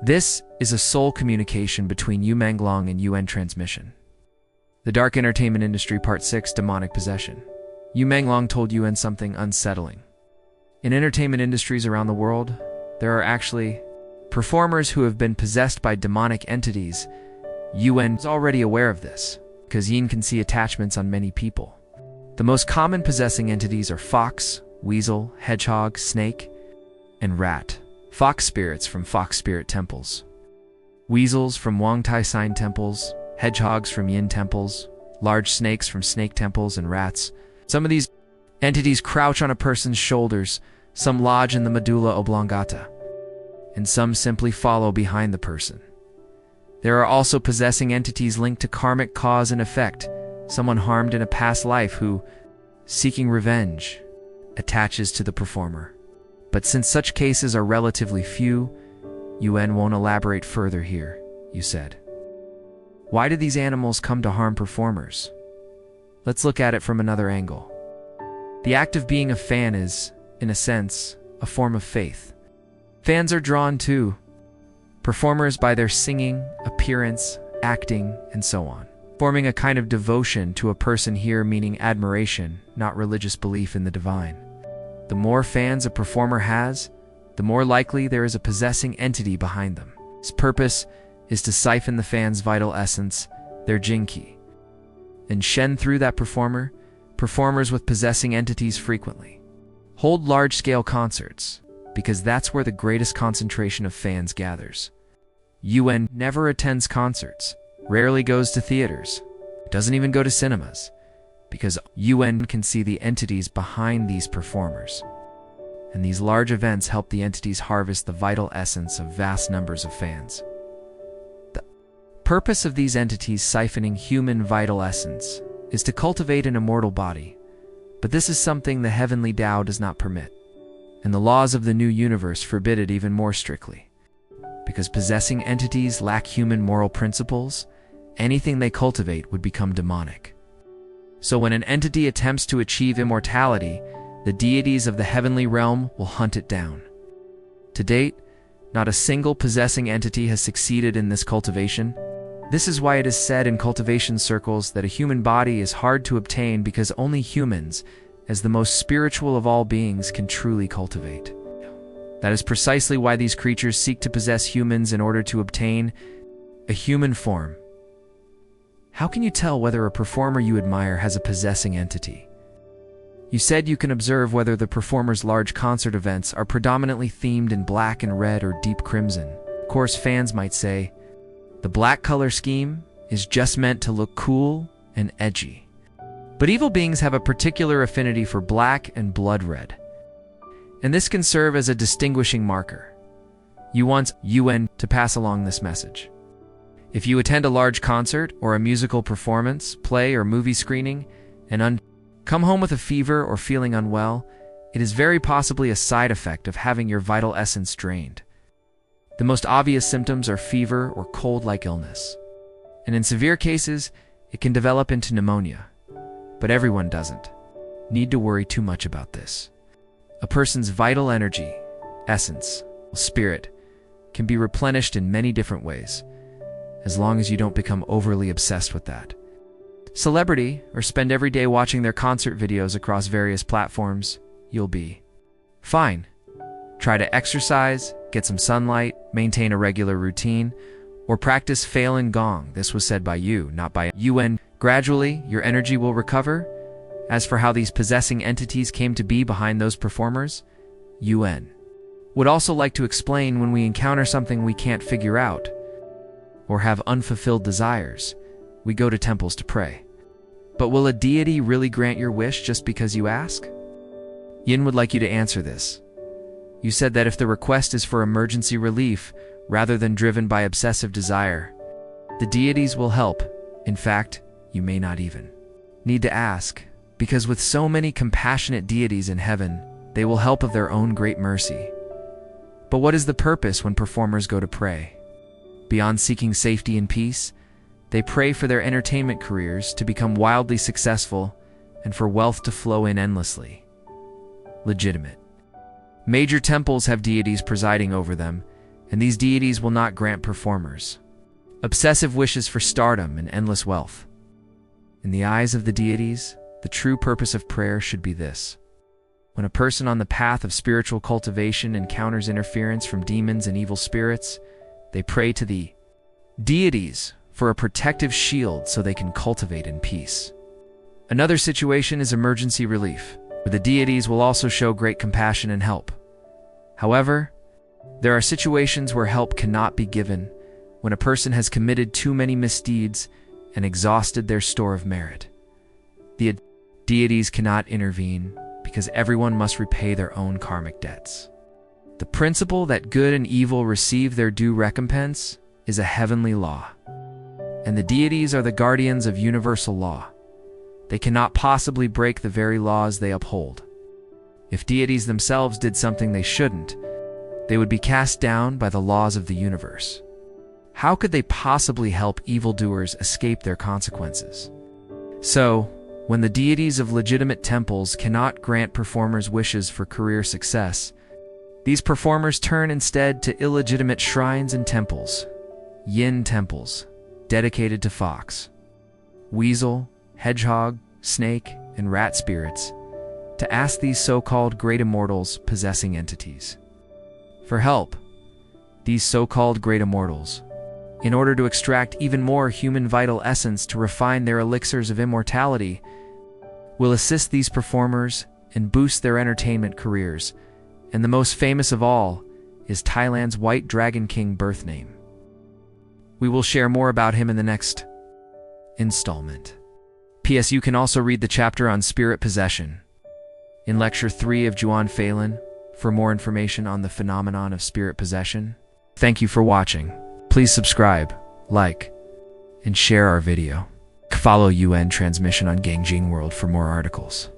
This is a soul communication between Yu Menglong and UN transmission. The Dark Entertainment Industry Part 6, Demonic Possession. Yu Menglong told UN something unsettling. In entertainment industries around the world, there are actually performers who have been possessed by demonic entities. UN is already aware of this, because Yin can see attachments on many people. The most common possessing entities are fox, weasel, hedgehog, snake, and rat. Fox spirits from fox spirit temples. Weasels from Wangtai sign temples, hedgehogs from Yin temples, large snakes from snake temples, and rats. Some of these entities crouch on a person's shoulders, some lodge in the medulla oblongata, and some simply follow behind the person. There are also possessing entities linked to karmic cause and effect, someone harmed in a past life who, seeking revenge, attaches to the performer. But since such cases are relatively few, UN won't elaborate further here, you said. Why do these animals come to harm performers? Let's look at it from another angle. The act of being a fan is, in a sense, a form of faith. Fans are drawn to performers by their singing, appearance, acting, and so on, forming a kind of devotion to a person here, meaning admiration, not religious belief in the divine. The more fans a performer has, the more likely there is a possessing entity behind them. Its purpose is to siphon the fan's vital essence, their jin ki, and shen through that performer. Performers with possessing entities frequently hold large-scale concerts, because that's where the greatest concentration of fans gathers. UN never attends concerts, rarely goes to theaters, doesn't even go to cinemas, because UN can see the entities behind these performers. And these large events help the entities harvest the vital essence of vast numbers of fans. The purpose of these entities siphoning human vital essence is to cultivate an immortal body, but this is something the heavenly Tao does not permit, and the laws of the new universe forbid it even more strictly. Because possessing entities lack human moral principles, anything they cultivate would become demonic. So when an entity attempts to achieve immortality, the deities of the heavenly realm will hunt it down. To date, not a single possessing entity has succeeded in this cultivation. This is why it is said in cultivation circles that a human body is hard to obtain, because only humans, as the most spiritual of all beings, can truly cultivate. That is precisely why these creatures seek to possess humans in order to obtain a human form. How can you tell whether a performer you admire has a possessing entity? You said you can observe whether the performer's large concert events are predominantly themed in black and red or deep crimson. Of course, fans might say, the black color scheme is just meant to look cool and edgy. But evil beings have a particular affinity for black and blood red, and this can serve as a distinguishing marker. You want UN to pass along this message. If you attend a large concert or a musical performance, play or movie screening, and come home with a fever or feeling unwell, it is very possibly a side effect of having your vital essence drained. The most obvious symptoms are fever or cold-like illness, and in severe cases, it can develop into pneumonia. But everyone doesn't need to worry too much about this. A person's vital energy, essence, spirit, can be replenished in many different ways, as long as you don't become overly obsessed with that. Celebrity, or spend every day watching their concert videos across various platforms, you'll be fine. Try to exercise, get some sunlight, maintain a regular routine, or practice Falun Gong. This was said by you, not by UN. Gradually, your energy will recover. As for how these possessing entities came to be behind those performers, UN would also like to explain when we encounter something we can't figure out, or have unfulfilled desires, we go to temples to pray. But will a deity really grant your wish just because you ask? Yin would like you to answer this. You said that if the request is for emergency relief, rather than driven by obsessive desire, the deities will help. In fact, you may not even need to ask, because with so many compassionate deities in heaven, they will help of their own great mercy. But what is the purpose when performers go to pray? Beyond seeking safety and peace, they pray for their entertainment careers to become wildly successful and for wealth to flow in endlessly. Legitimate. Major temples have deities presiding over them, and these deities will not grant performers obsessive wishes for stardom and endless wealth. In the eyes of the deities, the true purpose of prayer should be this. When a person on the path of spiritual cultivation encounters interference from demons and evil spirits, they pray to the deities for a protective shield so they can cultivate in peace. Another situation is emergency relief, where the deities will also show great compassion and help. However, there are situations where help cannot be given when a person has committed too many misdeeds and exhausted their store of merit. The deities cannot intervene because everyone must repay their own karmic debts. The principle that good and evil receive their due recompense is a heavenly law, and the deities are the guardians of universal law. They cannot possibly break the very laws they uphold. If deities themselves did something they shouldn't, they would be cast down by the laws of the universe. How could they possibly help evildoers escape their consequences? So, when the deities of legitimate temples cannot grant performers wishes for career success, these performers turn instead to illegitimate shrines and temples, yin temples, dedicated to fox, weasel, hedgehog, snake, and rat spirits, to ask these so-called great immortals possessing entities for help. These so-called great immortals, in order to extract even more human vital essence to refine their elixirs of immortality, will assist these performers and boost their entertainment careers, and the most famous of all is Thailand's White Dragon King birth name. We will share more about him in the next installment. P.S. You can also read the chapter on spirit possession in Lecture 3 of Juan Phelan for more information on the phenomenon of spirit possession. Thank you for watching. Please subscribe, like, and share our video. Follow UN Transmission on Gangjin World for more articles.